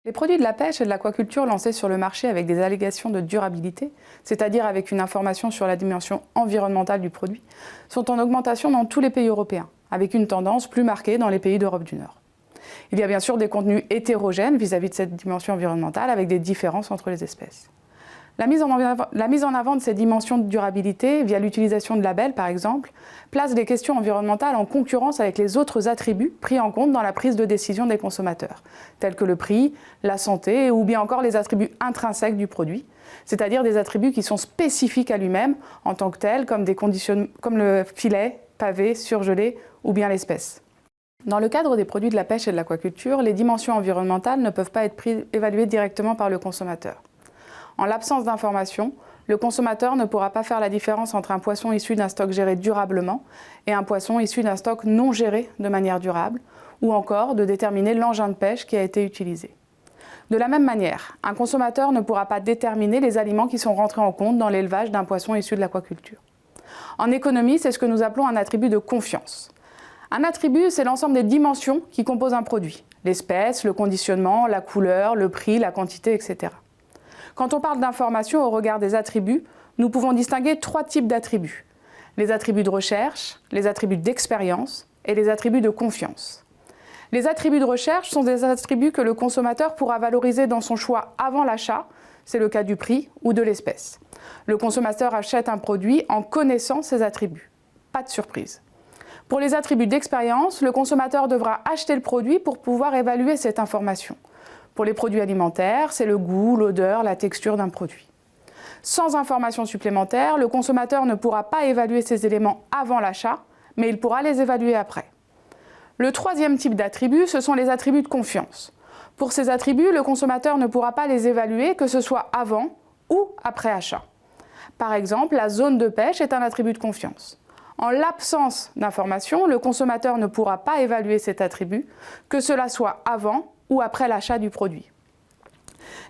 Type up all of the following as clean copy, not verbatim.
Les produits de la pêche et de l'aquaculture lancés sur le marché avec des allégations de durabilité, c'est-à-dire avec une information sur la dimension environnementale du produit, sont en augmentation dans tous les pays européens, avec une tendance plus marquée dans les pays d'Europe du Nord. Il y a bien sûr des contenus hétérogènes vis-à-vis de cette dimension environnementale, avec des différences entre les espèces. La mise en avant de ces dimensions de durabilité, via l'utilisation de labels par exemple, place les questions environnementales en concurrence avec les autres attributs pris en compte dans la prise de décision des consommateurs, tels que le prix, la santé ou bien encore les attributs intrinsèques du produit, c'est-à-dire des attributs qui sont spécifiques à lui-même en tant que tels, comme le filet, pavé, surgelé ou bien l'espèce. Dans le cadre des produits de la pêche et de l'aquaculture, les dimensions environnementales ne peuvent pas être évaluées directement par le consommateur. En l'absence d'informations, le consommateur ne pourra pas faire la différence entre un poisson issu d'un stock géré durablement et un poisson issu d'un stock non géré de manière durable, ou encore de déterminer l'engin de pêche qui a été utilisé. De la même manière, un consommateur ne pourra pas déterminer les aliments qui sont rentrés en compte dans l'élevage d'un poisson issu de l'aquaculture. En économie, c'est ce que nous appelons un attribut de confiance. Un attribut, c'est l'ensemble des dimensions qui composent un produit, l'espèce, le conditionnement, la couleur, le prix, la quantité, etc. Quand on parle d'information au regard des attributs, nous pouvons distinguer trois types d'attributs. Les attributs de recherche, les attributs d'expérience et les attributs de confiance. Les attributs de recherche sont des attributs que le consommateur pourra valoriser dans son choix avant l'achat, c'est le cas du prix ou de l'espèce. Le consommateur achète un produit en connaissant ses attributs. Pas de surprise. Pour les attributs d'expérience, le consommateur devra acheter le produit pour pouvoir évaluer cette information. Pour les produits alimentaires, c'est le goût, l'odeur, la texture d'un produit. Sans information supplémentaire, le consommateur ne pourra pas évaluer ces éléments avant l'achat, mais il pourra les évaluer après. Le troisième type d'attributs, ce sont les attributs de confiance. Pour ces attributs, le consommateur ne pourra pas les évaluer que ce soit avant ou après achat. Par exemple, la zone de pêche est un attribut de confiance. En l'absence d'information, le consommateur ne pourra pas évaluer cet attribut, que cela soit avant ou après l'achat du produit.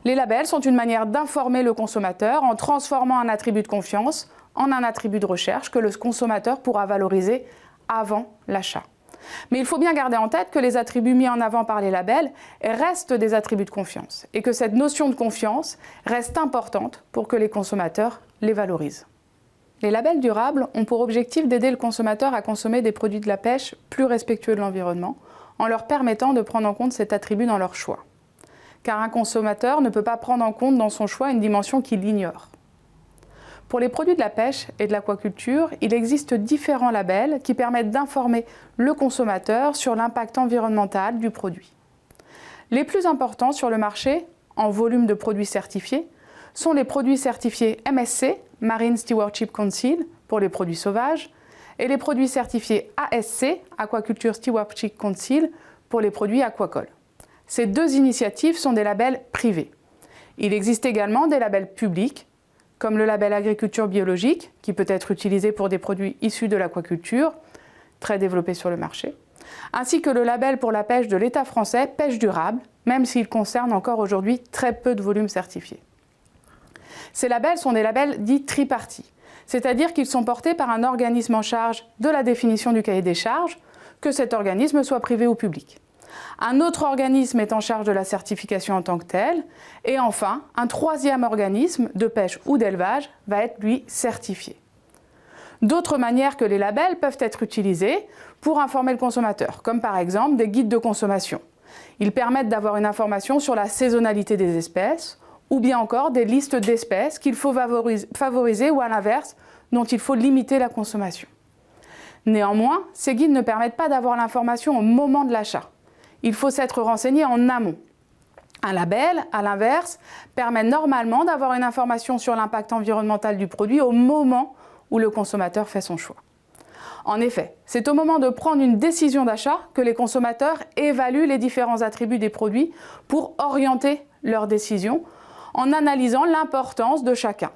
Les labels sont une manière d'informer le consommateur en transformant un attribut de confiance en un attribut de recherche que le consommateur pourra valoriser avant l'achat. Mais il faut bien garder en tête que les attributs mis en avant par les labels restent des attributs de confiance et que cette notion de confiance reste importante pour que les consommateurs les valorisent. Les labels durables ont pour objectif d'aider le consommateur à consommer des produits de la pêche plus respectueux de l'environnement, en leur permettant de prendre en compte cet attribut dans leur choix. Car un consommateur ne peut pas prendre en compte dans son choix une dimension qu'il ignore. Pour les produits de la pêche et de l'aquaculture, il existe différents labels qui permettent d'informer le consommateur sur l'impact environnemental du produit. Les plus importants sur le marché, en volume de produits certifiés, sont les produits certifiés MSC, Marine Stewardship Council, pour les produits sauvages, et les produits certifiés ASC, Aquaculture Stewardship Council, pour les produits aquacoles. Ces deux initiatives sont des labels privés. Il existe également des labels publics, comme le label agriculture biologique, qui peut être utilisé pour des produits issus de l'aquaculture, très développé sur le marché, ainsi que le label pour la pêche de l'État français, pêche durable, même s'il concerne encore aujourd'hui très peu de volumes certifiés. Ces labels sont des labels dits tripartis, c'est-à-dire qu'ils sont portés par un organisme en charge de la définition du cahier des charges, que cet organisme soit privé ou public. Un autre organisme est en charge de la certification en tant que telle, et enfin, un troisième organisme de pêche ou d'élevage va être, lui, certifié. D'autres manières que les labels peuvent être utilisées pour informer le consommateur, comme par exemple des guides de consommation. Ils permettent d'avoir une information sur la saisonnalité des espèces, ou bien encore des listes d'espèces qu'il faut favoriser ou à l'inverse, dont il faut limiter la consommation. Néanmoins, ces guides ne permettent pas d'avoir l'information au moment de l'achat. Il faut s'être renseigné en amont. Un label, à l'inverse, permet normalement d'avoir une information sur l'impact environnemental du produit au moment où le consommateur fait son choix. En effet, c'est au moment de prendre une décision d'achat que les consommateurs évaluent les différents attributs des produits pour orienter leur décision en analysant l'importance de chacun.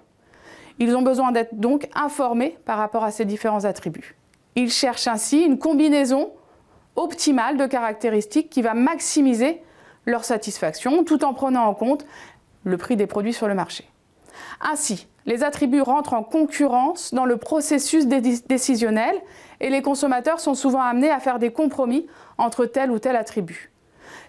Ils ont besoin d'être donc informés par rapport à ces différents attributs. Ils cherchent ainsi une combinaison optimale de caractéristiques qui va maximiser leur satisfaction tout en prenant en compte le prix des produits sur le marché. Ainsi, les attributs rentrent en concurrence dans le processus décisionnel et les consommateurs sont souvent amenés à faire des compromis entre tel ou tel attribut.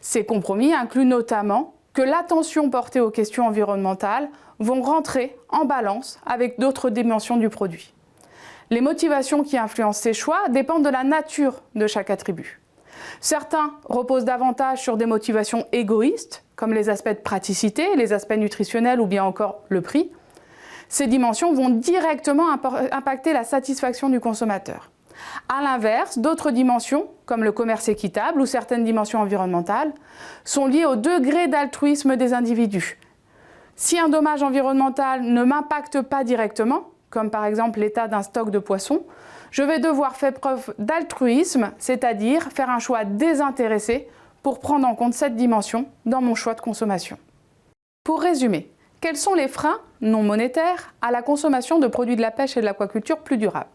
Ces compromis incluent notamment que l'attention portée aux questions environnementales vont rentrer en balance avec d'autres dimensions du produit. Les motivations qui influencent ces choix dépendent de la nature de chaque attribut. Certains reposent davantage sur des motivations égoïstes, comme les aspects de praticité, les aspects nutritionnels ou bien encore le prix. Ces dimensions vont directement impacter la satisfaction du consommateur. A l'inverse, d'autres dimensions, comme le commerce équitable ou certaines dimensions environnementales, sont liées au degré d'altruisme des individus. Si un dommage environnemental ne m'impacte pas directement, comme par exemple l'état d'un stock de poissons, je vais devoir faire preuve d'altruisme, c'est-à-dire faire un choix désintéressé pour prendre en compte cette dimension dans mon choix de consommation. Pour résumer, quels sont les freins non monétaires à la consommation de produits de la pêche et de l'aquaculture plus durables?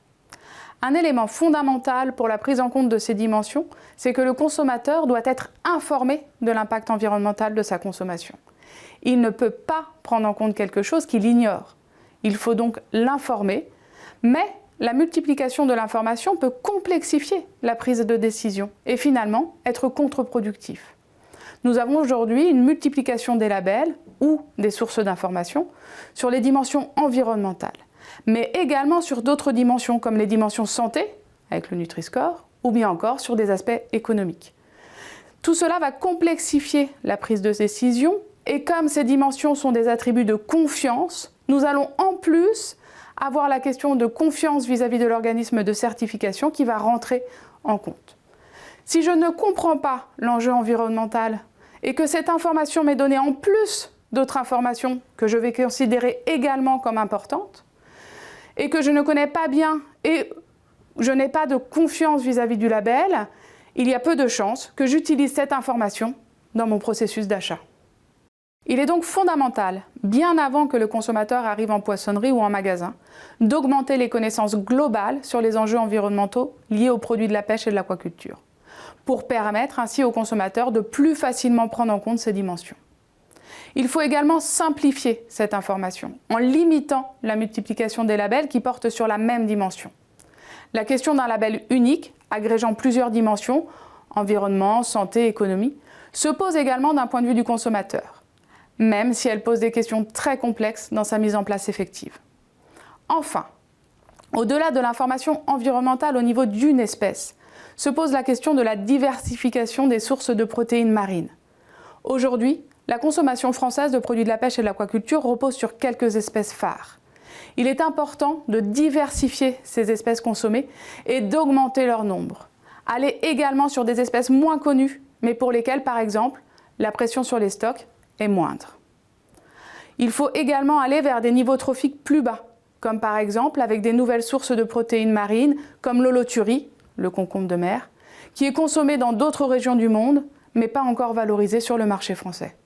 Un élément fondamental pour la prise en compte de ces dimensions, c'est que le consommateur doit être informé de l'impact environnemental de sa consommation. Il ne peut pas prendre en compte quelque chose qu'il ignore. Il faut donc l'informer, mais la multiplication de l'information peut complexifier la prise de décision et finalement être contre-productif. Nous avons aujourd'hui une multiplication des labels ou des sources d'information sur les dimensions environnementales, mais également sur d'autres dimensions comme les dimensions santé, avec le Nutri-Score, ou bien encore sur des aspects économiques. Tout cela va complexifier la prise de décision et comme ces dimensions sont des attributs de confiance, nous allons en plus avoir la question de confiance vis-à-vis de l'organisme de certification qui va rentrer en compte. Si je ne comprends pas l'enjeu environnemental et que cette information m'est donnée en plus d'autres informations que je vais considérer également comme importantes, et que je ne connais pas bien et je n'ai pas de confiance vis-à-vis du label, il y a peu de chances que j'utilise cette information dans mon processus d'achat. Il est donc fondamental, bien avant que le consommateur arrive en poissonnerie ou en magasin, d'augmenter les connaissances globales sur les enjeux environnementaux liés aux produits de la pêche et de l'aquaculture, pour permettre ainsi aux consommateurs de plus facilement prendre en compte ces dimensions. Il faut également simplifier cette information en limitant la multiplication des labels qui portent sur la même dimension. La question d'un label unique, agrégeant plusieurs dimensions, environnement, santé, économie, se pose également d'un point de vue du consommateur, même si elle pose des questions très complexes dans sa mise en place effective. Enfin, au-delà de l'information environnementale au niveau d'une espèce, se pose la question de la diversification des sources de protéines marines. Aujourd'hui, la consommation française de produits de la pêche et de l'aquaculture repose sur quelques espèces phares. Il est important de diversifier ces espèces consommées et d'augmenter leur nombre. Aller également sur des espèces moins connues, mais pour lesquelles, par exemple, la pression sur les stocks est moindre. Il faut également aller vers des niveaux trophiques plus bas, comme par exemple avec des nouvelles sources de protéines marines, comme l'holothurie, le concombre de mer, qui est consommé dans d'autres régions du monde, mais pas encore valorisé sur le marché français.